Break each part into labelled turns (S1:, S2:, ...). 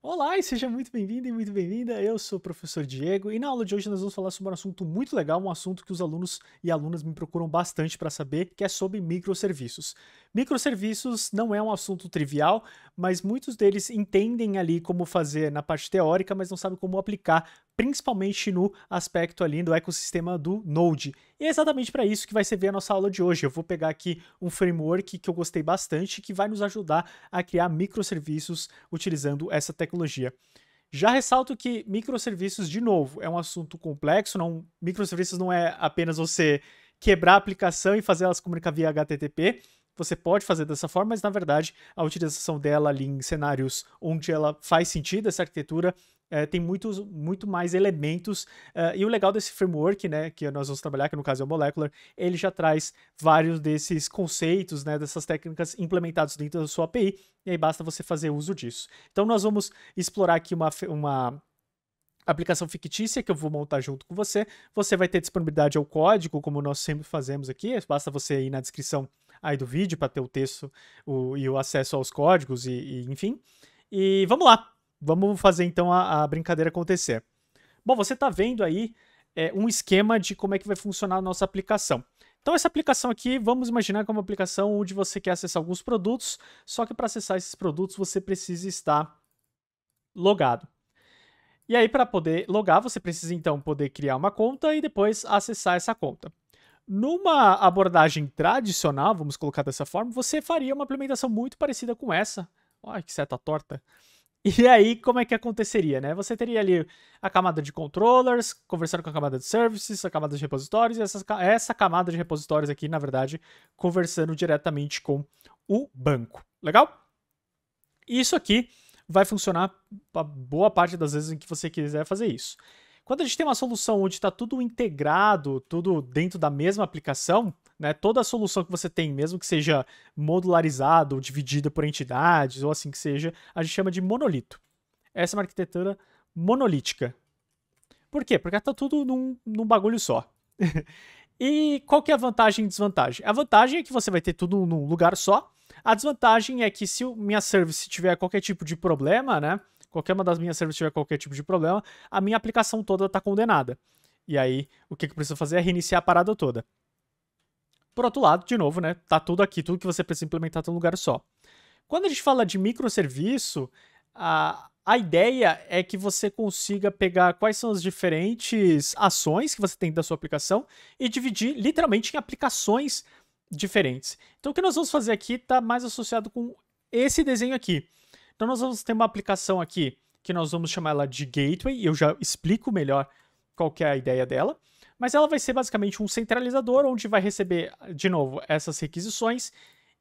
S1: Olá e seja muito bem-vindo e muito bem-vinda. Eu sou o professor Diego e na aula de hoje nós vamos falar sobre um assunto muito legal, um assunto que os alunos e alunas me procuram bastante para saber, que é sobre microserviços. Microserviços não é um assunto trivial, mas muitos deles entendem ali como fazer na parte teórica, mas não sabem como aplicar, principalmente no aspecto ali do ecossistema do Node. E é exatamente para isso que vai servir a nossa aula de hoje. Eu vou pegar aqui um framework que eu gostei bastante, que vai nos ajudar a criar microserviços utilizando essa tecnologia. Já ressalto que microserviços, de novo, é um assunto complexo. Microserviços não é apenas você quebrar a aplicação e fazer elas comunicar via HTTP. Você pode fazer dessa forma, mas na verdade a utilização dela ali em cenários onde ela faz sentido, essa arquitetura, tem muito mais elementos. E o legal desse framework, né, que nós vamos trabalhar, que no caso é o Molecular, ele já traz vários desses conceitos, né, dessas técnicas implementados dentro da sua API, e aí basta você fazer uso disso. Então nós vamos explorar aqui uma aplicação fictícia que eu vou montar junto com você. Você vai ter disponibilidade ao código, como nós sempre fazemos aqui, basta você ir na descrição aí do vídeo para ter o texto e o acesso aos códigos enfim. E vamos lá, vamos fazer então a brincadeira acontecer. Bom, você está vendo aí um esquema de como é que vai funcionar a nossa aplicação. Então, essa aplicação aqui, vamos imaginar que é uma aplicação onde você quer acessar alguns produtos, só que para acessar esses produtos você precisa estar logado. E aí, para poder logar, você precisa então poder criar uma conta e depois acessar essa conta. Numa abordagem tradicional, vamos colocar dessa forma, você faria uma implementação muito parecida com essa. Olha que seta torta. E aí, como é que aconteceria, né? Você teria ali a camada de controllers, conversando com a camada de services, a camada de repositórios, e essa camada de repositórios aqui, na verdade, conversando diretamente com o banco. Legal? Isso aqui vai funcionar para boa parte das vezes em que você quiser fazer isso. Quando a gente tem uma solução onde está tudo integrado, tudo dentro da mesma aplicação, né, toda a solução que você tem, mesmo que seja modularizada ou dividida por entidades, ou assim que seja, a gente chama de monolito. Essa é uma arquitetura monolítica. Por quê? Porque está tudo num bagulho só. E qual que é a vantagem e desvantagem? A vantagem é que você vai ter tudo num lugar só. A desvantagem é que se minha service tiver qualquer tipo de problema, né? Qualquer uma das minhas services tiver qualquer tipo de problema, a minha aplicação toda está condenada. E aí, o que eu preciso fazer é reiniciar a parada toda. Por outro lado, de novo, né? Tá tudo aqui, tudo que você precisa implementar tá num lugar só. Quando a gente fala de microserviço, a ideia é que você consiga pegar quais são as diferentes ações que você tem da sua aplicação e dividir literalmente em aplicações diferentes. Então, o que nós vamos fazer aqui está mais associado com esse desenho aqui. Então, nós vamos ter uma aplicação aqui que nós vamos chamar ela de Gateway, e eu já explico melhor qual que é a ideia dela. Mas ela vai ser basicamente um centralizador, onde vai receber, de novo, essas requisições,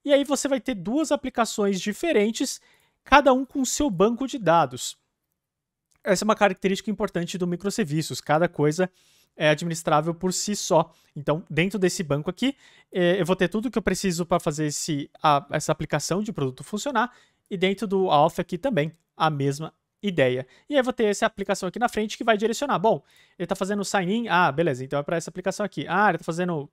S1: e aí você vai ter duas aplicações diferentes, cada um com o seu banco de dados. Essa é uma característica importante do microserviços, cada coisa é administrável por si só. Então, dentro desse banco aqui, eu vou ter tudo o que eu preciso para fazer essa aplicação de produto funcionar, e dentro do Alpha aqui também, a mesma ideia. E aí eu vou ter essa aplicação aqui na frente que vai direcionar. Bom, ele está fazendo sign-in, beleza, então é para essa aplicação aqui. Ele está fazendo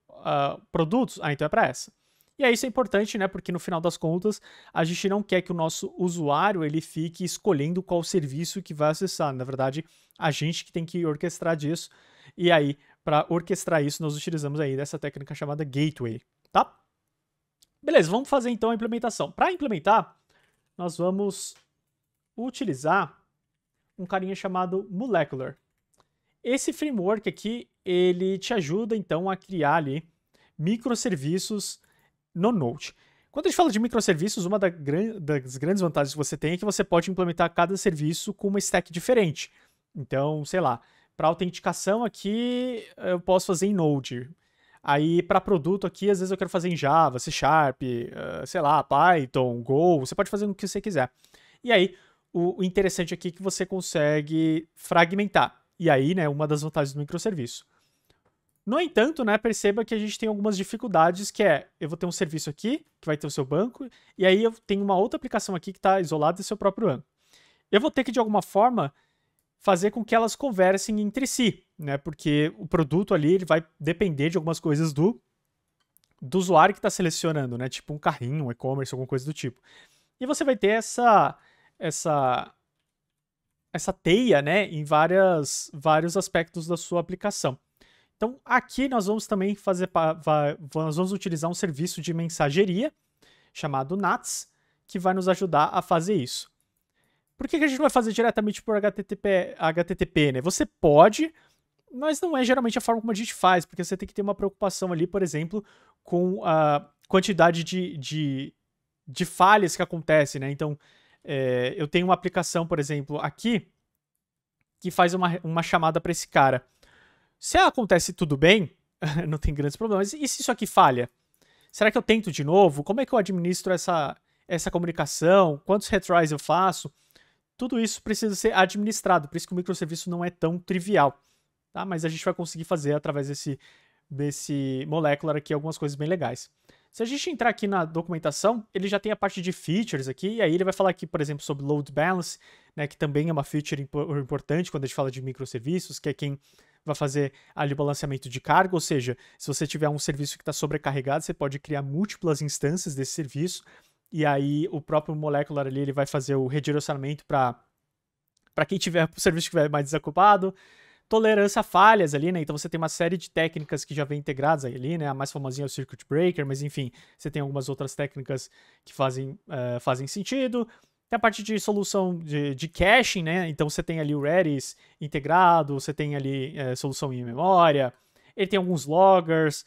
S1: produtos, então é para essa. E aí isso é importante, né? Porque no final das contas, a gente não quer que o nosso usuário ele fique escolhendo qual serviço que vai acessar. Na verdade, a gente que tem que orquestrar disso. E aí, para orquestrar isso, nós utilizamos aí dessa técnica chamada gateway, tá? Beleza, vamos fazer então a implementação. Para implementar, nós vamos utilizar um carinha chamado Molecular. Esse framework aqui, ele te ajuda então a criar ali microserviços no Node. Quando a gente fala de microserviços, uma das grandes vantagens que você tem é que você pode implementar cada serviço com uma stack diferente. Então, sei lá, para autenticação aqui eu posso fazer em Node. Aí para produto aqui, às vezes eu quero fazer em Java, C Sharp, sei lá, Python, Go, você pode fazer o que você quiser. E aí, o interessante aqui é que você consegue fragmentar. E aí, né, uma das vantagens do microserviço. No entanto, né, perceba que a gente tem algumas dificuldades, que é, eu vou ter um serviço aqui, que vai ter o seu banco, e aí eu tenho uma outra aplicação aqui que está isolada do seu próprio banco. Eu vou ter que, de alguma forma, fazer com que elas conversem entre si, né, porque o produto ali ele vai depender de algumas coisas do usuário que está selecionando, né, tipo um carrinho, um e-commerce, alguma coisa do tipo. E você vai ter essa essa teia, né, em vários aspectos da sua aplicação. Então, aqui nós vamos também nós vamos utilizar um serviço de mensageria chamado NATS, que vai nos ajudar a fazer isso. Por que a gente não vai fazer diretamente por HTTP, né? Você pode, mas não é geralmente a forma como a gente faz, porque você tem que ter uma preocupação ali, por exemplo, com a quantidade de falhas que acontecem, né? Então, eu tenho uma aplicação, por exemplo, aqui, que faz uma chamada para esse cara. Se acontece tudo bem, não tem grandes problemas. E se isso aqui falha? Será que eu tento de novo? Como é que eu administro essa comunicação? Quantos retries eu faço? Tudo isso precisa ser administrado, por isso que o microserviço não é tão trivial, tá? Mas a gente vai conseguir fazer através desse molecular aqui algumas coisas bem legais. Se a gente entrar aqui na documentação, ele já tem a parte de features aqui, e aí ele vai falar aqui, por exemplo, sobre load balance, né, que também é uma feature importante quando a gente fala de microserviços, que é quem vai fazer ali o balanceamento de carga, ou seja, se você tiver um serviço que está sobrecarregado, você pode criar múltiplas instâncias desse serviço, e aí o próprio molecular ali ele vai fazer o redirecionamento para quem tiver o serviço que estiver mais desocupado. Tolerância a falhas ali, né? Então você tem uma série de técnicas que já vem integradas ali, né? A mais famosinha é o Circuit Breaker, mas enfim, você tem algumas outras técnicas que fazem sentido. Tem a parte de solução de caching, né? Então você tem ali o Redis integrado, você tem ali solução em memória. Ele tem alguns loggers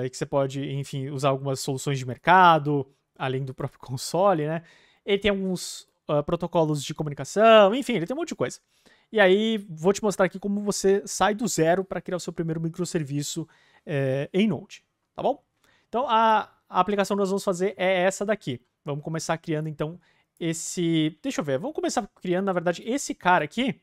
S1: que você pode, enfim, usar algumas soluções de mercado, além do próprio console, né? Ele tem alguns protocolos de comunicação, enfim, ele tem um monte de coisa. E aí, vou te mostrar aqui como você sai do zero para criar o seu primeiro microserviço em Node, tá bom? Então, a aplicação que nós vamos fazer é essa daqui. Vamos começar criando, então, deixa eu ver, vamos começar criando, na verdade, esse cara aqui,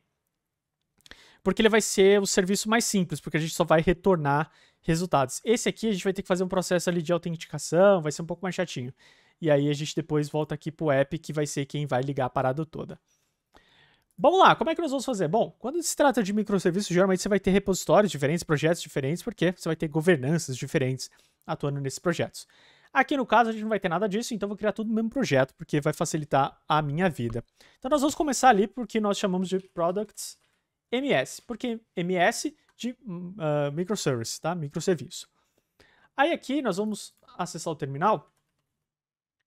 S1: porque ele vai ser o serviço mais simples, porque a gente só vai retornar resultados. Esse aqui a gente vai ter que fazer um processo ali de autenticação, vai ser um pouco mais chatinho. E aí a gente depois volta aqui pro app, que vai ser quem vai ligar a parada toda. Vamos lá, como é que nós vamos fazer? Bom, quando se trata de microserviços, geralmente você vai ter repositórios diferentes, projetos diferentes, porque você vai ter governanças diferentes atuando nesses projetos. Aqui no caso a gente não vai ter nada disso, então eu vou criar tudo no mesmo projeto, porque vai facilitar a minha vida. Então nós vamos começar ali porque nós chamamos de Products MS, porque MS de microservice, tá? Microserviço. Aí aqui nós vamos acessar o terminal,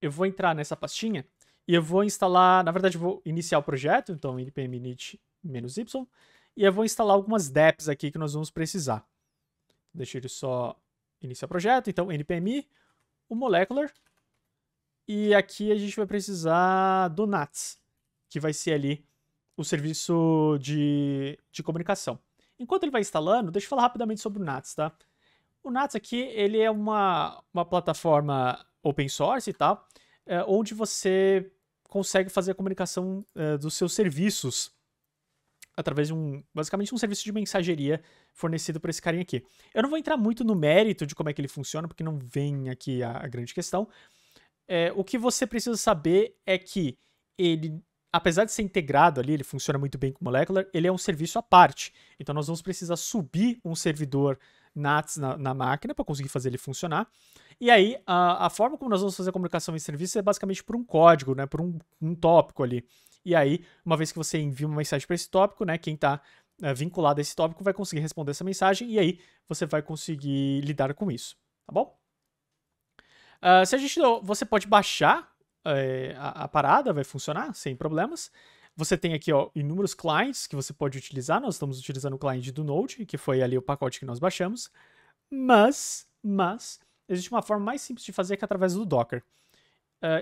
S1: eu vou entrar nessa pastinha e eu vou instalar, na verdade eu vou iniciar o projeto, então npm init-y, e eu vou instalar algumas deps aqui que nós vamos precisar. Deixa ele só iniciar o projeto, então npm, o molecular, e aqui a gente vai precisar do NATS, que vai ser ali o serviço de comunicação. Enquanto ele vai instalando, deixa eu falar rapidamente sobre o NATS, tá? O NATS aqui, ele é uma plataforma open source e tal, onde você consegue fazer a comunicação dos seus serviços através de basicamente um serviço de mensageria fornecido por esse carinha aqui. Eu não vou entrar muito no mérito de como é que ele funciona, porque não vem aqui a grande questão. O que você precisa saber é que ele, apesar de ser integrado ali, ele funciona muito bem com o Molecular, ele é um serviço à parte. Então nós vamos precisar subir um servidor NATS na máquina para conseguir fazer ele funcionar. E aí, a forma como nós vamos fazer a comunicação em serviço é basicamente por um código, né, por um tópico ali. E aí, uma vez que você envia uma mensagem para esse tópico, né, quem está vinculado a esse tópico vai conseguir responder essa mensagem e aí você vai conseguir lidar com isso, tá bom? Você pode baixar a parada, vai funcionar sem problemas. Você tem aqui ó, inúmeros clients que você pode utilizar. Nós estamos utilizando o cliente do Node, que foi ali o pacote que nós baixamos. Mas existe uma forma mais simples de fazer que é através do Docker.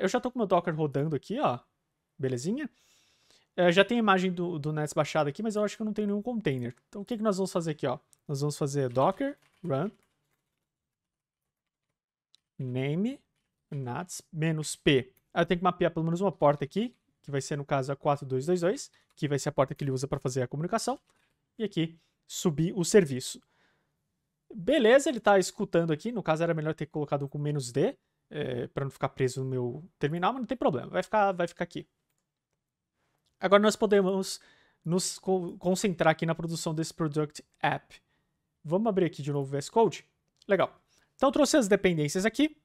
S1: Eu já estou com o meu Docker rodando aqui, ó. Belezinha? Já tem a imagem do Nets baixada aqui, mas eu acho que eu não tenho nenhum container. Então o que nós vamos fazer aqui, ó? Nós vamos fazer docker run name nats -p. Eu tenho que mapear pelo menos uma porta aqui, que vai ser no caso a 4222, que vai ser a porta que ele usa para fazer a comunicação. E aqui subir o serviço. Beleza, ele está escutando aqui. No caso era melhor ter colocado com "-d", para não ficar preso no meu terminal, mas não tem problema, vai ficar aqui. Agora nós podemos nos concentrar aqui na produção desse Product App. Vamos abrir aqui de novo o VS Code. Legal. Então eu trouxe as dependências aqui.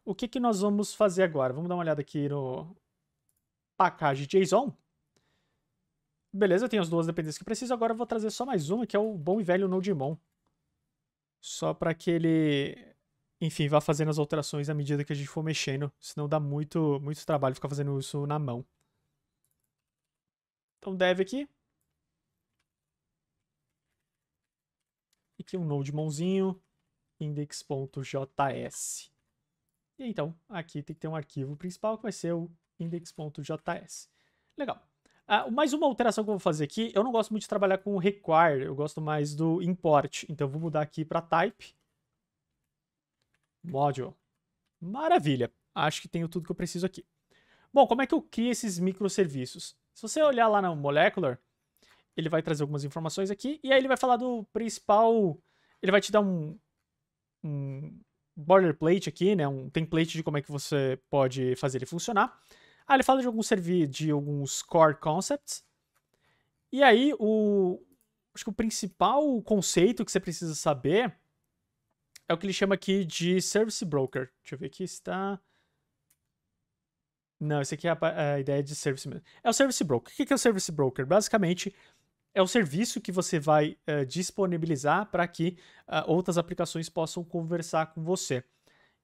S1: O que nós vamos fazer agora? Vamos dar uma olhada aqui no package JSON. Beleza, eu tenho as duas dependências que eu preciso. Agora eu vou trazer só mais uma, que é o bom e velho NodeMon. Só para que ele, enfim, vá fazendo as alterações à medida que a gente for mexendo. Senão dá muito trabalho ficar fazendo isso na mão. Então, dev aqui. E aqui um NodeMonzinho, index.js. E então, aqui tem que ter um arquivo principal que vai ser o index.js. Legal. Mais uma alteração que eu vou fazer aqui, eu não gosto muito de trabalhar com o require, eu gosto mais do import. Então eu vou mudar aqui para type module. Maravilha. Acho que tenho tudo que eu preciso aqui. Bom, como é que eu crio esses microserviços? Se você olhar lá no molecular, ele vai trazer algumas informações aqui e aí ele vai falar do principal, ele vai te dar um boilerplate aqui, né, um template de como é que você pode fazer ele funcionar. Ele fala de alguns core concepts. E aí, acho que o principal conceito que você precisa saber é o que ele chama aqui de Service Broker. Deixa eu ver aqui, está... Não, esse aqui é a ideia de Service mesmo. É o Service Broker. O que é o Service Broker? Basicamente, é o serviço que você vai disponibilizar para que outras aplicações possam conversar com você.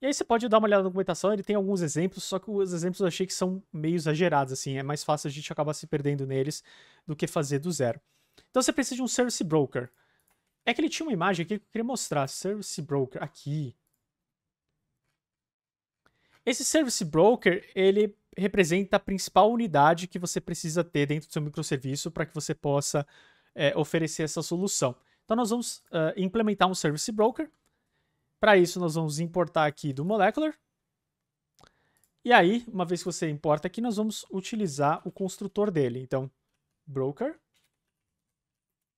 S1: E aí você pode dar uma olhada na documentação, ele tem alguns exemplos, só que os exemplos eu achei que são meio exagerados, assim, é mais fácil a gente acabar se perdendo neles do que fazer do zero. Então você precisa de um Service Broker. É que ele tinha uma imagem aqui que eu queria mostrar, Service Broker, aqui. Esse Service Broker, ele representa a principal unidade que você precisa ter dentro do seu microserviço para que você possa oferecer essa solução. Então nós vamos implementar um Service Broker. Para isso, nós vamos importar aqui do Molecular. E aí, uma vez que você importa aqui, nós vamos utilizar o construtor dele. Então, broker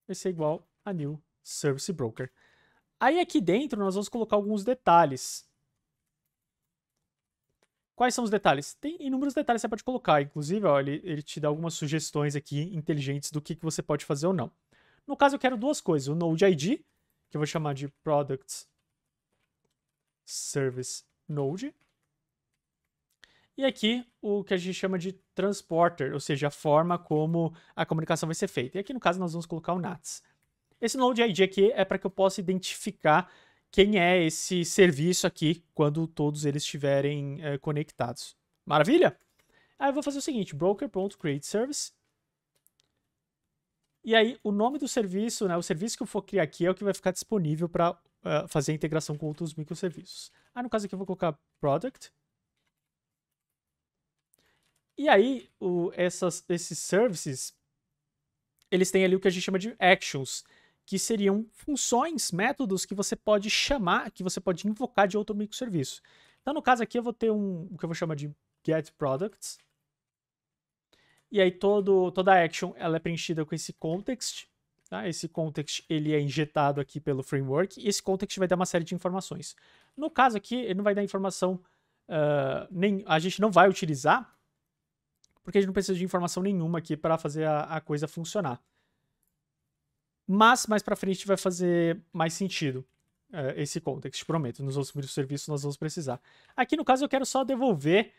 S1: vai ser igual a new service broker. Aí aqui dentro, nós vamos colocar alguns detalhes. Quais são os detalhes? Tem inúmeros detalhes que você pode colocar. Inclusive, ó, ele te dá algumas sugestões aqui inteligentes do que você pode fazer ou não. No caso, eu quero duas coisas. O Node ID, que eu vou chamar de Products Service Node. E aqui o que a gente chama de transporter, ou seja, a forma como a comunicação vai ser feita. E aqui no caso nós vamos colocar o NATS. Esse Node ID aqui é para que eu possa identificar quem é esse serviço aqui quando todos eles estiverem conectados. Maravilha? Aí eu vou fazer o seguinte, broker.createService. E aí o nome do serviço, né, o serviço que eu for criar aqui é o que vai ficar disponível para fazer a integração com outros microserviços. Aí no caso aqui eu vou colocar product. E aí, esses services, eles têm ali o que a gente chama de actions, que seriam funções, métodos que você pode chamar, que você pode invocar de outro microserviço. Então, no caso aqui, eu vou ter o que eu vou chamar de getProducts. E aí, toda a action ela é preenchida com esse context. Tá? Esse context ele é injetado aqui pelo framework, e esse context vai dar uma série de informações. No caso aqui, ele não vai dar informação, a gente não vai utilizar, porque a gente não precisa de informação nenhuma aqui para fazer a coisa funcionar. Mas mais para frente vai fazer mais sentido esse context, prometo. Nos outros microserviços nós vamos precisar. Aqui no caso eu quero só devolver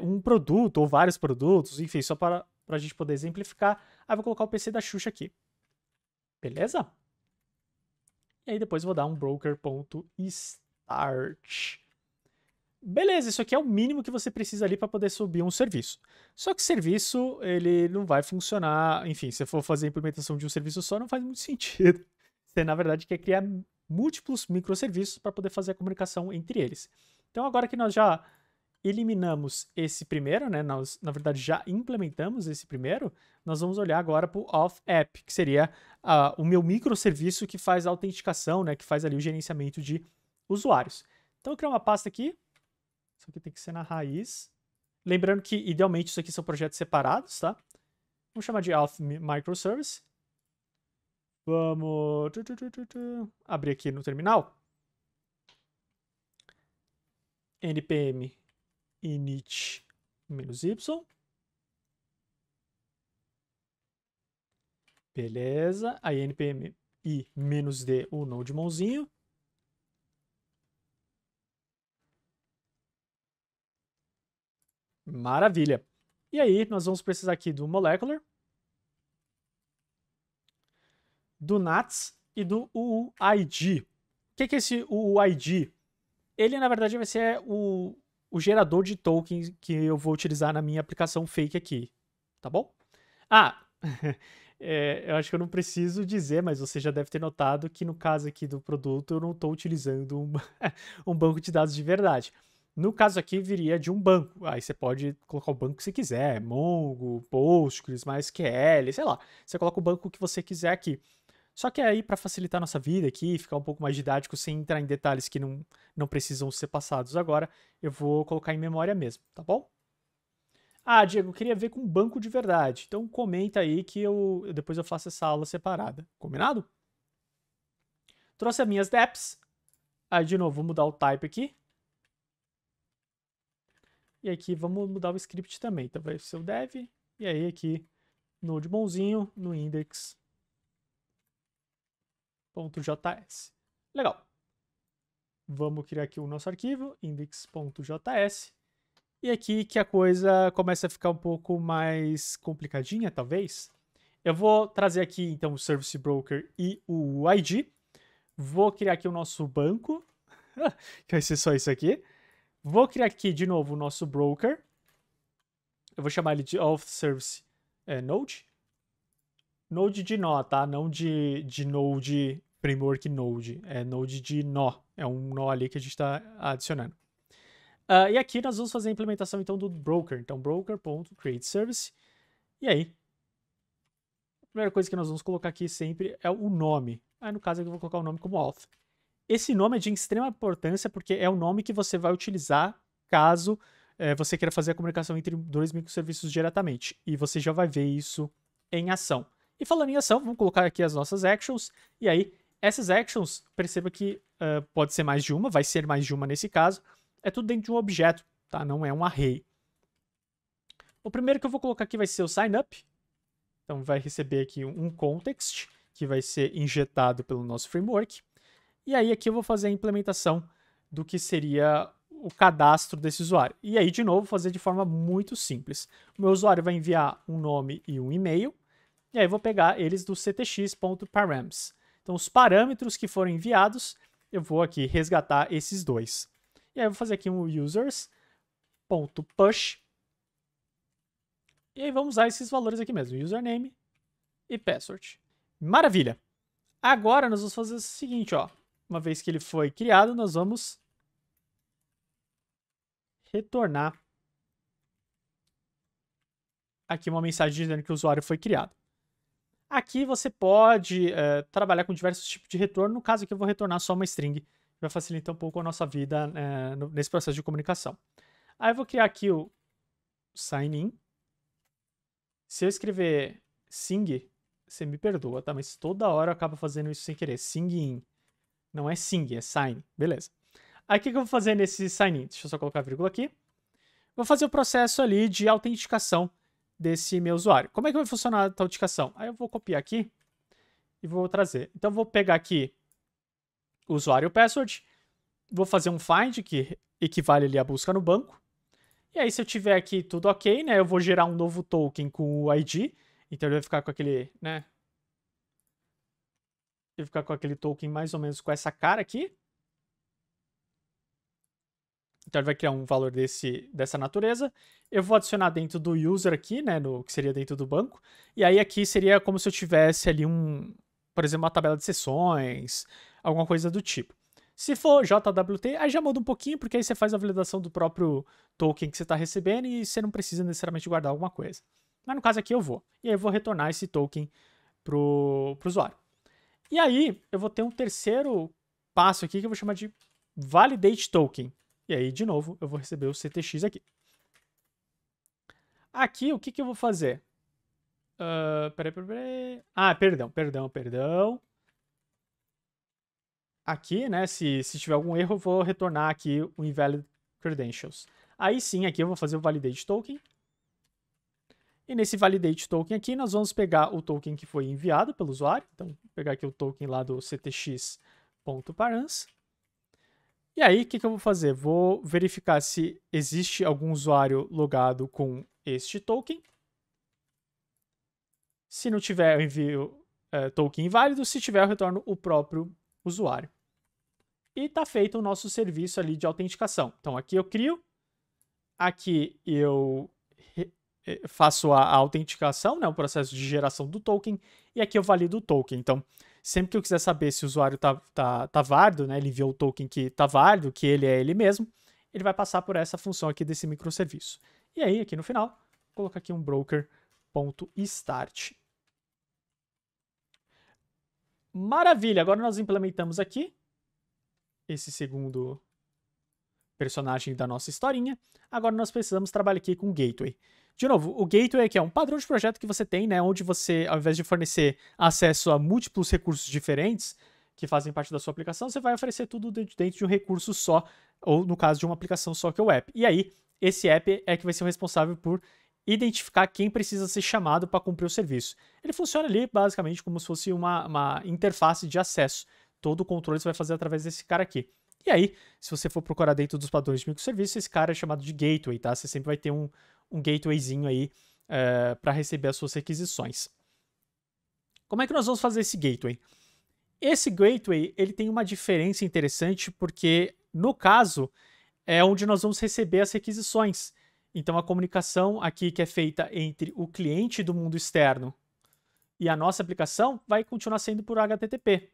S1: um produto ou vários produtos, enfim, só para a gente poder exemplificar. Aí eu vou colocar o PC da Xuxa aqui. Beleza? E aí depois eu vou dar um broker.start. Beleza, isso aqui é o mínimo que você precisa ali para poder subir um serviço. Só que serviço, ele não vai funcionar, enfim, se for fazer a implementação de um serviço só, não faz muito sentido. Você, na verdade, quer criar múltiplos microserviços para poder fazer a comunicação entre eles. Então, agora que nós já eliminamos esse primeiro, né, nós, na verdade, já implementamos esse primeiro, nós vamos olhar agora para o auth-app, que seria o meu microserviço que faz a autenticação, né, que faz ali o gerenciamento de usuários. Então, eu criei uma pasta aqui. Isso aqui tem que ser na raiz. Lembrando que, idealmente, isso aqui são projetos separados, tá? Vamos chamar de auth microservice. Vamos abrir aqui no terminal. npm init-y. Beleza. Aí npm i-d, o nodemonzinho. Maravilha. E aí, nós vamos precisar aqui do molecular. do NATS e do UUID. O que é esse UUID? Ele, na verdade, vai ser o gerador de tokens que eu vou utilizar na minha aplicação fake aqui, tá bom? Ah, eu acho que eu não preciso dizer, mas você já deve ter notado que no caso aqui do produto eu não estou utilizando um banco de dados de verdade. No caso aqui, viria de um banco. Aí você pode colocar o banco que você quiser, Mongo, Postgres, MySQL, sei lá. Você coloca o banco que você quiser aqui. Só que aí, para facilitar a nossa vida aqui, ficar um pouco mais didático, sem entrar em detalhes que não precisam ser passados agora, eu vou colocar em memória mesmo, tá bom? Ah, Diego, eu queria ver com banco de verdade. Então comenta aí que depois eu faço essa aula separada. Combinado? Trouxe as minhas deps. Aí, de novo, vou mudar o type aqui. E aqui vamos mudar o script também. Então vai ser o dev. E aí aqui, node bonzinho, no index.js. Legal. Vamos criar aqui o nosso arquivo, index.js. E aqui que a coisa começa a ficar um pouco mais complicadinha, talvez. Eu vou trazer aqui, então, o Service Broker e o ID. Vou criar aqui o nosso banco, que vai ser só isso aqui. Vou criar aqui, de novo, o nosso broker. Eu vou chamar ele de Auth Service Node. Node de nó, tá? Não de Node Framework Node. É Node de nó. É um nó ali que a gente está adicionando. E aqui nós vamos fazer a implementação, então, do broker. Então, broker.createService. E aí, a primeira coisa que nós vamos colocar aqui sempre é o nome. Aí, no caso, eu vou colocar o nome como auth. Esse nome é de extrema importância porque é o nome que você vai utilizar caso você queira fazer a comunicação entre dois microserviços diretamente. E você já vai ver isso em ação. E falando em ação, vamos colocar aqui as nossas actions. E aí, essas actions, perceba que pode ser mais de uma, vai ser mais de uma nesse caso. É tudo dentro de um objeto, tá? Não é um array. O primeiro que eu vou colocar aqui vai ser o signup. Então, vai receber aqui um context, que vai ser injetado pelo nosso framework. E aí, aqui eu vou fazer a implementação do que seria o cadastro desse usuário. E aí, de novo, fazer de forma muito simples. O meu usuário vai enviar um nome e um e-mail. E aí, eu vou pegar eles do ctx.params. Então, os parâmetros que foram enviados, eu vou aqui resgatar esses dois. E aí, eu vou fazer aqui um users.push. E aí, vamos usar esses valores aqui mesmo, username e password. Maravilha! Agora, nós vamos fazer o seguinte, ó. Uma vez que ele foi criado, nós vamos retornar aqui uma mensagem dizendo que o usuário foi criado. Aqui você pode trabalhar com diversos tipos de retorno. No caso aqui eu vou retornar só uma string. Vai facilitar um pouco a nossa vida nesse processo de comunicação. Aí eu vou criar aqui o sign in. Se eu escrever sing, você me perdoa, tá? Mas toda hora eu acabo fazendo isso sem querer. Sing in. Não é sing, é sign. Beleza. Aí o que eu vou fazer nesse sign in? Deixa eu só colocar a vírgula aqui. Vou fazer o processo ali de autenticação desse meu usuário. Como é que vai funcionar a autenticação? Aí eu vou copiar aqui e vou trazer. Então eu vou pegar aqui o usuário e o password. Vou fazer um find, que equivale ali a busca no banco. E aí se eu tiver aqui tudo ok, né, eu vou gerar um novo token com o ID. Então ele vai ficar com aquele, né, ele vai ficar com aquele token mais ou menos com essa cara aqui. Então ele vai criar um valor dessa natureza. Eu vou adicionar dentro do user aqui, né, que seria dentro do banco. E aí aqui seria como se eu tivesse ali por exemplo, uma tabela de sessões, alguma coisa do tipo. Se for JWT, aí já muda um pouquinho, porque aí você faz a validação do próprio token que você está recebendo e você não precisa necessariamente guardar alguma coisa. Mas no caso aqui eu vou. E aí eu vou retornar esse token pro usuário. E aí eu vou ter um terceiro passo aqui que eu vou chamar de validate token. E aí, de novo, eu vou receber o CTX aqui. Aqui, o que eu vou fazer? Peraí. Ah, perdão. Aqui, né, se tiver algum erro, eu vou retornar aqui o invalid credentials. Aí sim, aqui eu vou fazer o validate token. E nesse validate token aqui, nós vamos pegar o token que foi enviado pelo usuário. Então, vou pegar aqui o token lá do ctx.params. E aí, o que eu vou fazer? Vou verificar se existe algum usuário logado com este token. Se não tiver, eu envio token inválido. Se tiver, eu retorno o próprio usuário. E está feito o nosso serviço ali de autenticação. Então, aqui eu crio, aqui eu faço a autenticação, né, o processo de geração do token, e aqui eu valido o token. Então, sempre que eu quiser saber se o usuário tá válido, né, ele enviou o token que está válido, que ele é ele mesmo, ele vai passar por essa função aqui desse microserviço. E aí, aqui no final, vou colocar aqui um broker.start. Maravilha! Agora nós implementamos aqui esse segundo personagem da nossa historinha. Agora nós precisamos trabalhar aqui com o gateway. De novo, o gateway aqui é um padrão de projeto que você tem, né, onde você, ao invés de fornecer acesso a múltiplos recursos diferentes que fazem parte da sua aplicação, você vai oferecer tudo dentro de um recurso só, ou no caso de uma aplicação só, que é o app. E aí, esse app é que vai ser o responsável por identificar quem precisa ser chamado para cumprir o serviço. Ele funciona ali basicamente como se fosse uma interface de acesso. Todo o controle você vai fazer através desse cara aqui. E aí, se você for procurar dentro dos padrões de microserviço, esse cara é chamado de gateway, tá? Você sempre vai ter um gatewayzinho aí para receber as suas requisições. Como é que nós vamos fazer esse gateway? Esse gateway, ele tem uma diferença interessante porque, no caso, é onde nós vamos receber as requisições. Então, a comunicação aqui que é feita entre o cliente do mundo externo e a nossa aplicação vai continuar sendo por HTTP.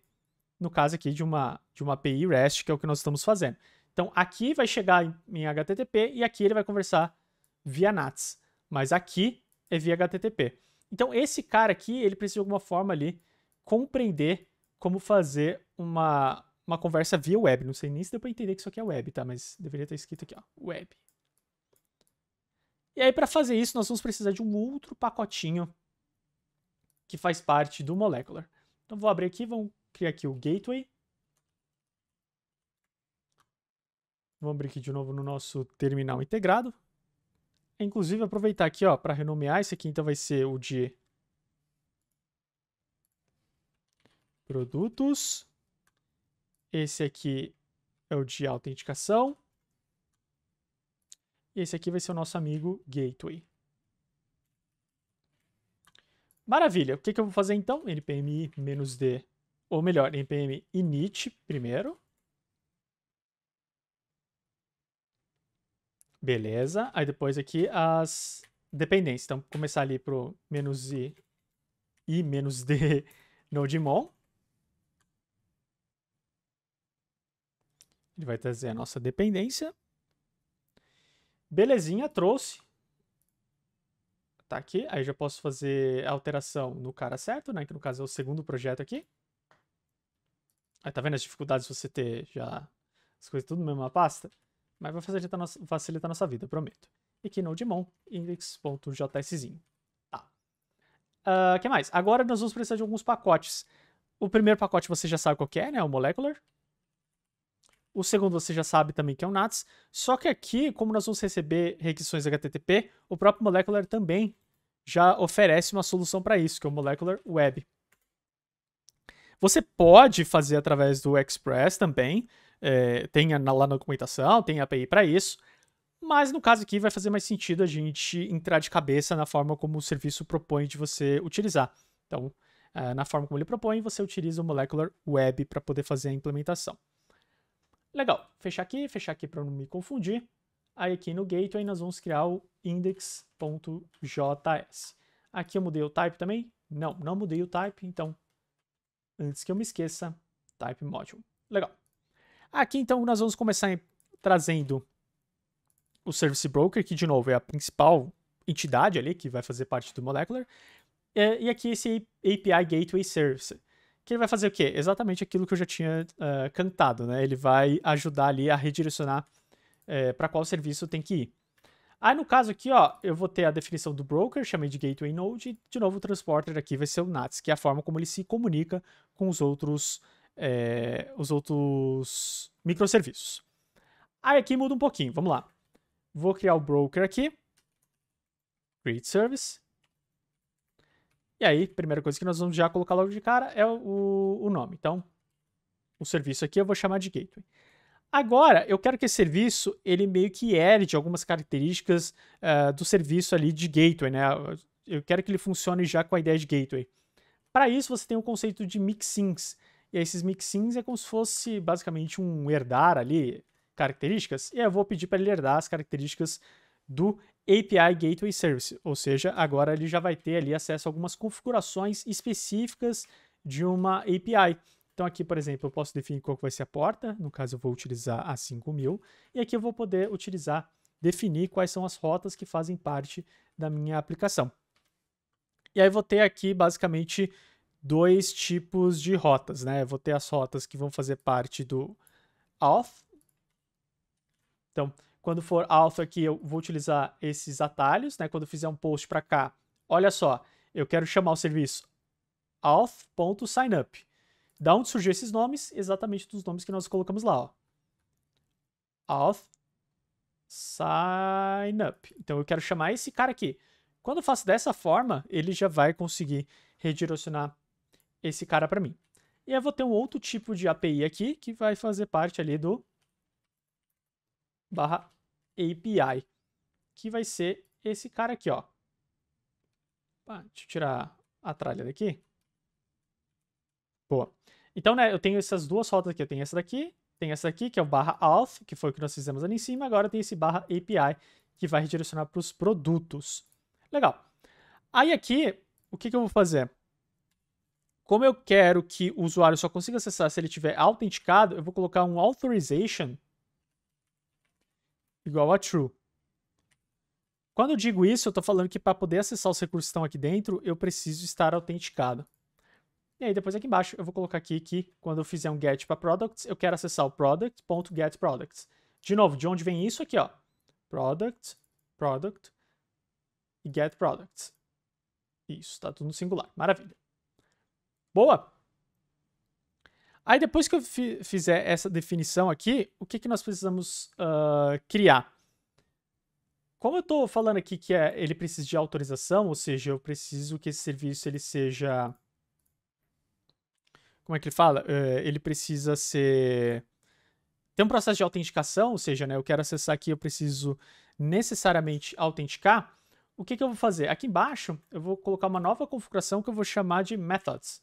S1: No caso aqui de uma API REST, que é o que nós estamos fazendo. Então, aqui vai chegar em HTTP e aqui ele vai conversar via NATS. Mas aqui é via HTTP. Então, esse cara aqui, ele precisa de alguma forma ali compreender como fazer uma conversa via web. Não sei nem se deu para entender que isso aqui é web, tá? Mas deveria ter escrito aqui, ó, web. E aí, para fazer isso, nós vamos precisar de um outro pacotinho que faz parte do Molecular. Então, vou abrir aqui, vamos criar aqui o gateway. Vamos abrir aqui de novo no nosso terminal integrado. Inclusive, aproveitar aqui, ó, para renomear. Esse aqui, então, vai ser o de produtos. Esse aqui é o de autenticação. E esse aqui vai ser o nosso amigo gateway. Maravilha. O que eu vou fazer, então? npm-d, ou melhor, npm init primeiro. Beleza. Aí depois aqui as dependências. Então, começar ali pro -i e -d nodemon. Ele vai trazer a nossa dependência. Belezinha, trouxe. Tá aqui. Aí já posso fazer a alteração no cara certo, né? Que no caso é o segundo projeto aqui. Aí tá vendo as dificuldades de você ter já as coisas tudo na mesma pasta? Mas vai facilitar a nossa vida, prometo. E aqui nodemon, index.jszinho. Tá. O que mais? Agora nós vamos precisar de alguns pacotes. O primeiro pacote você já sabe qual que é, né? O Molecular. O segundo você já sabe também que é o NATS. Só que aqui, como nós vamos receber requisições HTTP, o próprio Molecular também já oferece uma solução para isso, que é o Molecular Web. Você pode fazer através do Express também. Tem lá na documentação, tem API para isso. Mas no caso aqui vai fazer mais sentido a gente entrar de cabeça na forma como o serviço propõe de você utilizar. Então, na forma como ele propõe, você utiliza o Molecular Web para poder fazer a implementação. Legal, fechar aqui para não me confundir. Aí aqui no gateway nós vamos criar o index.js. Aqui eu mudei o type também? Não mudei o type, então antes que eu me esqueça, type module. Legal. Aqui então nós vamos começar trazendo o Service Broker, que de novo é a principal entidade ali que vai fazer parte do Molecular. E aqui esse API Gateway Service. Que ele vai fazer o quê? Exatamente aquilo que eu já tinha cantado, né? Ele vai ajudar ali a redirecionar para qual serviço tem que ir. Aí no caso aqui, ó, eu vou ter a definição do broker, chamei de Gateway Node, e de novo o transporter aqui vai ser o NATS, que é a forma como ele se comunica com os outros microserviços. Aí aqui muda um pouquinho, vamos lá. Vou criar o broker aqui, create service. E aí, primeira coisa que nós vamos já colocar logo de cara é o nome. Então, o serviço aqui eu vou chamar de gateway. Agora, eu quero que esse serviço, ele meio que herede algumas características do serviço ali de gateway, né? Eu quero que ele funcione já com a ideia de gateway. Para isso, você tem o conceito de mixins. E esses mixins é como se fosse basicamente um herdar ali, características. E aí eu vou pedir para ele herdar as características do API Gateway Service. Ou seja, agora ele já vai ter ali acesso a algumas configurações específicas de uma API. Então aqui, por exemplo, eu posso definir qual vai ser a porta. No caso, eu vou utilizar a 5000. E aqui eu vou poder definir quais são as rotas que fazem parte da minha aplicação. E aí eu vou ter aqui, basicamente, dois tipos de rotas, né? Eu vou ter as rotas que vão fazer parte do auth. Então, quando for auth aqui, eu vou utilizar esses atalhos, né? Quando eu fizer um post para cá, olha só, eu quero chamar o serviço auth.signup. Da onde surgiu esses nomes? Exatamente dos nomes que nós colocamos lá, ó. Auth signup. Então, eu quero chamar esse cara aqui. Quando eu faço dessa forma, ele já vai conseguir redirecionar esse cara para mim. E aí eu vou ter um outro tipo de API aqui, que vai fazer parte ali do /API, que vai ser esse cara aqui, ó. Deixa eu tirar a tralha daqui. Boa. Então, né, eu tenho essas duas rotas aqui. Eu tenho essa daqui, que é o /auth, que foi o que nós fizemos ali em cima. Agora tem esse /API, que vai redirecionar para os produtos. Legal. Aí aqui, o que eu vou fazer? Como eu quero que o usuário só consiga acessar se ele tiver autenticado, eu vou colocar um authorization igual a true. Quando eu digo isso, eu estou falando que para poder acessar os recursos que estão aqui dentro, eu preciso estar autenticado. E aí depois aqui embaixo eu vou colocar aqui que quando eu fizer um get para products, eu quero acessar o product.getProducts. De novo, de onde vem isso aqui, ó? Product e getProducts. Isso, tá tudo no singular. Maravilha. Boa! Aí depois que eu fizer essa definição aqui, o que nós precisamos criar? Como eu estou falando aqui que ele precisa de autorização, ou seja, eu preciso que esse serviço ele seja... Como é que ele fala? Ele precisa ser... Tem um processo de autenticação, ou seja, né, eu quero acessar aqui, eu preciso necessariamente autenticar. O que eu vou fazer? Aqui embaixo, eu vou colocar uma nova configuração que eu vou chamar de methods,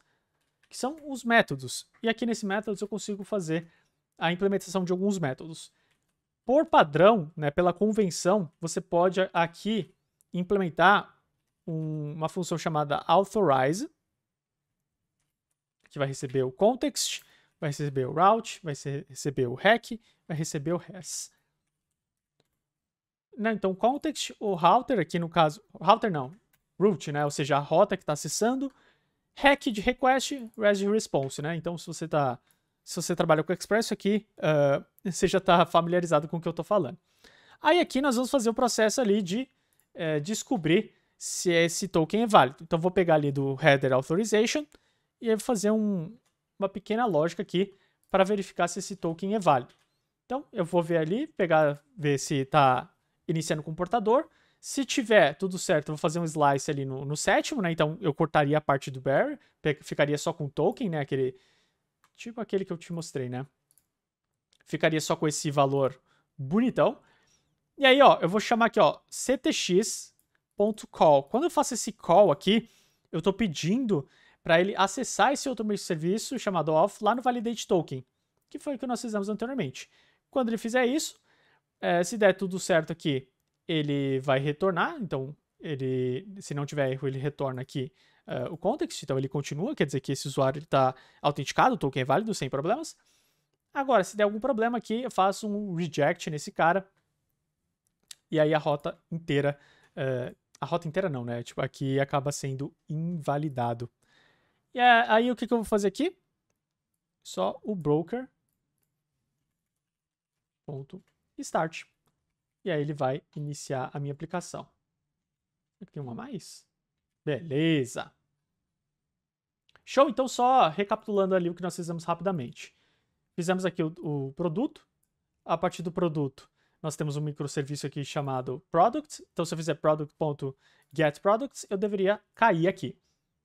S1: que são os métodos. E aqui nesse métodos eu consigo fazer a implementação de alguns métodos. Por padrão, né, pela convenção, você pode aqui implementar uma função chamada authorize, que vai receber o context, vai receber o route, vai receber o hack, vai receber o res. Né, então, context, o router aqui no caso, router não, route, né, ou seja, a rota que está acessando, hack de request, res de response, né, então se você trabalha com Express aqui, você já está familiarizado com o que eu estou falando. Aí aqui nós vamos fazer o processo ali de descobrir se esse token é válido. Então vou pegar ali do header authorization e aí vou fazer uma pequena lógica aqui para verificar se esse token é válido. Então eu vou ver ali, ver se está iniciando com o portador. Se tiver tudo certo, eu vou fazer um slice ali no sétimo, né? Então eu cortaria a parte do bearer, ficaria só com o token, né? Tipo aquele que eu te mostrei, né? Ficaria só com esse valor bonitão. E aí, ó, eu vou chamar aqui, ó, ctx.call. Quando eu faço esse call aqui, eu tô pedindo para ele acessar esse outro serviço chamado auth lá no validate token, que foi o que nós fizemos anteriormente. Quando ele fizer isso, se der tudo certo aqui, ele vai retornar. Então, se não tiver erro, ele retorna aqui o context, então ele continua, quer dizer que esse usuário está autenticado, o token é válido, sem problemas. Agora, se der algum problema aqui, eu faço um reject nesse cara, e aí a rota inteira não, né? Tipo, aqui acaba sendo invalidado. E aí o que eu vou fazer aqui? Só o broker.start. E aí ele vai iniciar a minha aplicação. Aqui tem uma a mais? Beleza! Show, então só recapitulando ali o que nós fizemos rapidamente. Fizemos aqui o produto. A partir do produto, nós temos um microserviço aqui chamado product. Então se eu fizer product.getProducts, eu deveria cair aqui.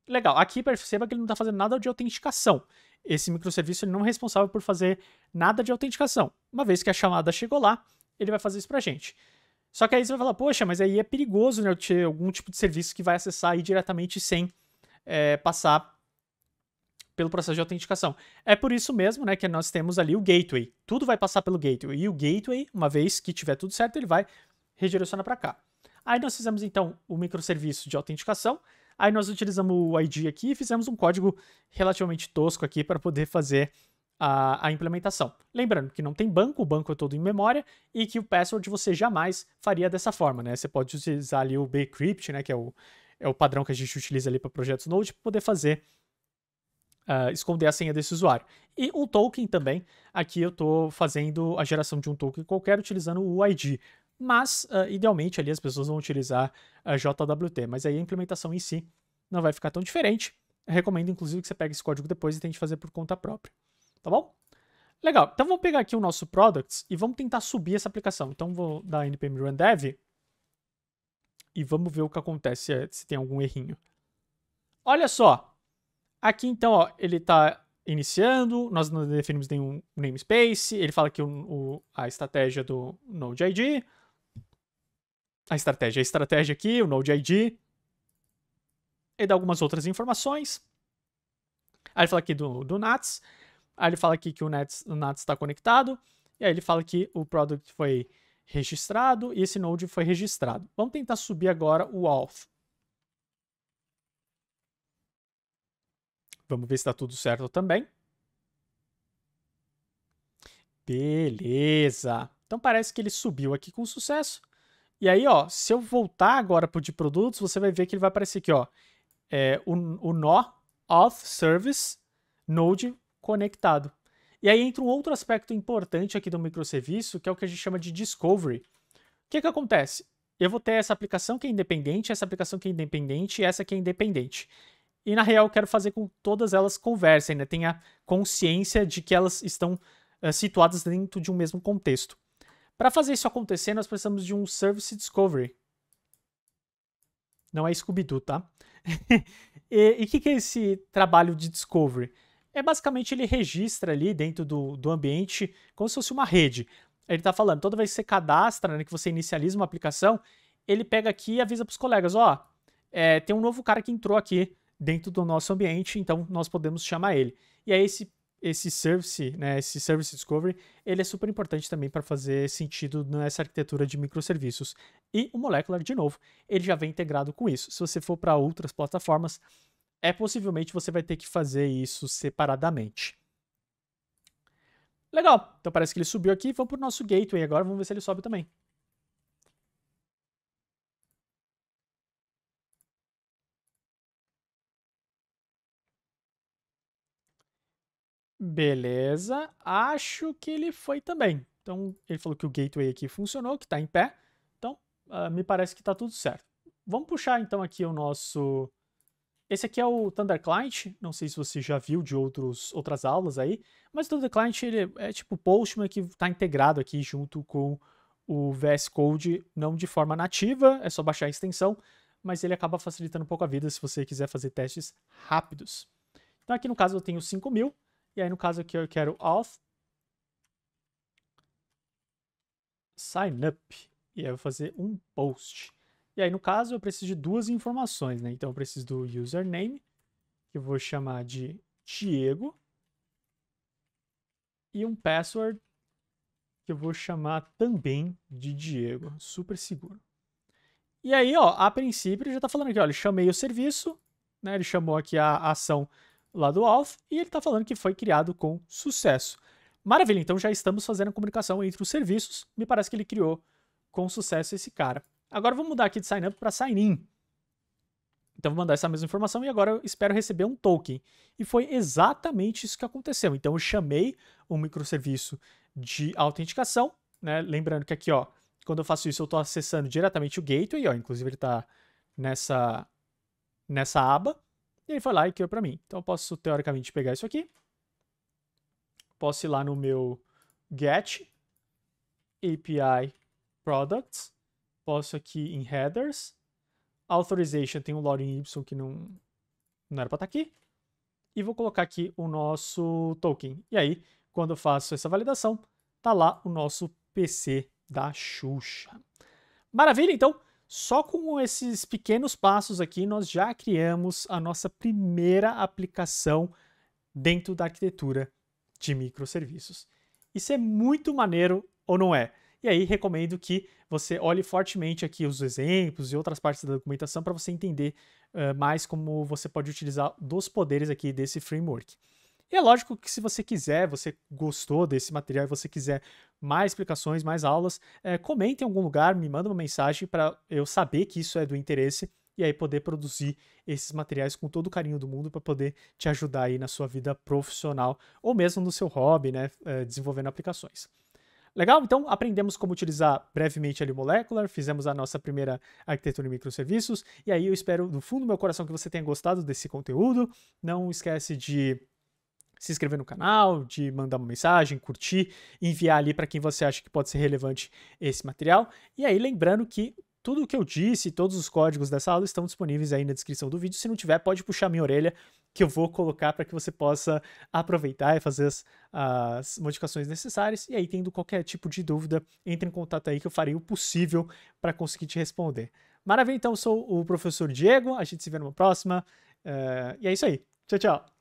S1: Legal, aqui perceba que ele não está fazendo nada de autenticação. Esse microserviço ele não é responsável por fazer nada de autenticação. Uma vez que a chamada chegou lá, ele vai fazer isso pra gente. Só que aí você vai falar, poxa, mas aí é perigoso, né, eu ter algum tipo de serviço que vai acessar aí diretamente sem passar pelo processo de autenticação. É por isso mesmo, né, que nós temos ali o gateway. Tudo vai passar pelo gateway. E o gateway, uma vez que tiver tudo certo, ele vai redirecionar para cá. Aí nós fizemos, então, o microserviço de autenticação. Aí nós utilizamos o ID aqui e fizemos um código relativamente tosco aqui para poder fazer a implementação. Lembrando que não tem banco, o banco é todo em memória, e que o password você jamais faria dessa forma, né? Você pode utilizar ali o bcrypt, né, que é o padrão que a gente utiliza ali para projetos Node, para poder fazer esconder a senha desse usuário. E um token também, aqui eu estou fazendo a geração de um token qualquer utilizando o ID, mas idealmente ali as pessoas vão utilizar a JWT, mas aí a implementação em si não vai ficar tão diferente. Eu recomendo inclusive que você pegue esse código depois e tente fazer por conta própria. Tá bom? Legal. Então vamos pegar aqui o nosso products e vamos tentar subir essa aplicação. Então vou dar npm run dev e vamos ver o que acontece se tem algum errinho. Olha só. Aqui então, ó, ele está iniciando, nós não definimos nenhum namespace, ele fala que a estratégia do Node ID, a estratégia aqui, o Node ID, ele dá algumas outras informações. Aí ele fala aqui do NATS, aí ele fala aqui que o NATS está conectado, e aí ele fala que o product foi registrado e esse Node foi registrado. Vamos tentar subir agora o auth. Vamos ver se está tudo certo também. Beleza. Então parece que ele subiu aqui com sucesso. E aí, ó, se eu voltar agora para o de produtos, você vai ver que ele vai aparecer aqui, ó. O nó auth service node conectado. E aí entra um outro aspecto importante aqui do microserviço, que é o que a gente chama de discovery. O que acontece? Eu vou ter essa aplicação que é independente, essa aplicação que é independente e essa que é independente. E na real eu quero fazer com que todas elas conversem, né? Tenha consciência de que elas estão situadas dentro de um mesmo contexto. Para fazer isso acontecer, nós precisamos de um Service Discovery. Não é Scooby-Doo, tá? E o que é esse trabalho de Discovery? Basicamente ele registra ali dentro do ambiente como se fosse uma rede. Ele está falando, toda vez que você cadastra, né, que você inicializa uma aplicação, ele pega aqui e avisa para os colegas, ó, tem um novo cara que entrou aqui dentro do nosso ambiente, então nós podemos chamar ele. E aí esse service, né, esse Service Discovery, ele é super importante também para fazer sentido nessa arquitetura de microserviços. E o Molecular, de novo, ele já vem integrado com isso. Se você for para outras plataformas, possivelmente você vai ter que fazer isso separadamente. Legal, então parece que ele subiu aqui. Vamos para o nosso gateway agora, vamos ver se ele sobe também. Beleza, acho que ele foi também. Então, ele falou que o gateway aqui funcionou, que está em pé. Então, me parece que está tudo certo. Vamos puxar então aqui o nosso... Esse aqui é o Thunder Client, não sei se você já viu de outras aulas aí, mas o Thunder Client ele é tipo o Postman que está integrado aqui junto com o VS Code, não de forma nativa, é só baixar a extensão, mas ele acaba facilitando um pouco a vida se você quiser fazer testes rápidos. Então aqui no caso eu tenho 5.000, e aí no caso aqui eu quero auth, sign up, e aí eu vou fazer um post. E aí no caso eu preciso de duas informações, né? Então eu preciso do username, que eu vou chamar de Diego, e um password, que eu vou chamar também de Diego, super seguro. E aí, ó, a princípio ele já tá falando aqui, ó, ele chamei o serviço, né? Ele chamou aqui a ação lá do auth, e ele está falando que foi criado com sucesso. Maravilha, então já estamos fazendo a comunicação entre os serviços. Me parece que ele criou com sucesso esse cara. Agora vamos mudar aqui de sign up para sign in. Então vou mandar essa mesma informação e agora eu espero receber um token. E foi exatamente isso que aconteceu. Então eu chamei um microserviço de autenticação, né? Lembrando que aqui, ó, quando eu faço isso eu estou acessando diretamente o gateway, ó, inclusive ele está nessa aba. E ele foi lá e criou para mim. Então eu posso, teoricamente, pegar isso aqui. Posso ir lá no meu get API products. Posso aqui em headers. Authorization tem um login y que não era para estar aqui. E vou colocar aqui o nosso token. E aí, quando eu faço essa validação, tá lá o nosso PC da Xuxa. Maravilha, então. Só com esses pequenos passos aqui, nós já criamos a nossa primeira aplicação dentro da arquitetura de microserviços. Isso é muito maneiro, ou não é? E aí recomendo que você olhe fortemente aqui os exemplos e outras partes da documentação para você entender mais como você pode utilizar dos poderes aqui desse framework. E é lógico que se você quiser, você gostou desse material e você quiser mais explicações, mais aulas, comente em algum lugar, me manda uma mensagem para eu saber que isso é do interesse e aí poder produzir esses materiais com todo o carinho do mundo para poder te ajudar aí na sua vida profissional ou mesmo no seu hobby, né, desenvolvendo aplicações. Legal? Então, aprendemos como utilizar brevemente ali o Molecular, fizemos a nossa primeira arquitetura em microserviços, e aí eu espero do fundo do meu coração que você tenha gostado desse conteúdo. Não esquece de se inscrever no canal, de mandar uma mensagem, curtir, enviar ali para quem você acha que pode ser relevante esse material. E aí, lembrando que tudo o que eu disse, todos os códigos dessa aula estão disponíveis aí na descrição do vídeo. Se não tiver, pode puxar minha orelha que eu vou colocar para que você possa aproveitar e fazer as modificações necessárias. E aí, tendo qualquer tipo de dúvida, entre em contato aí que eu farei o possível para conseguir te responder. Maravilha, então, eu sou o professor Diego, a gente se vê numa próxima. E é isso aí. Tchau, tchau.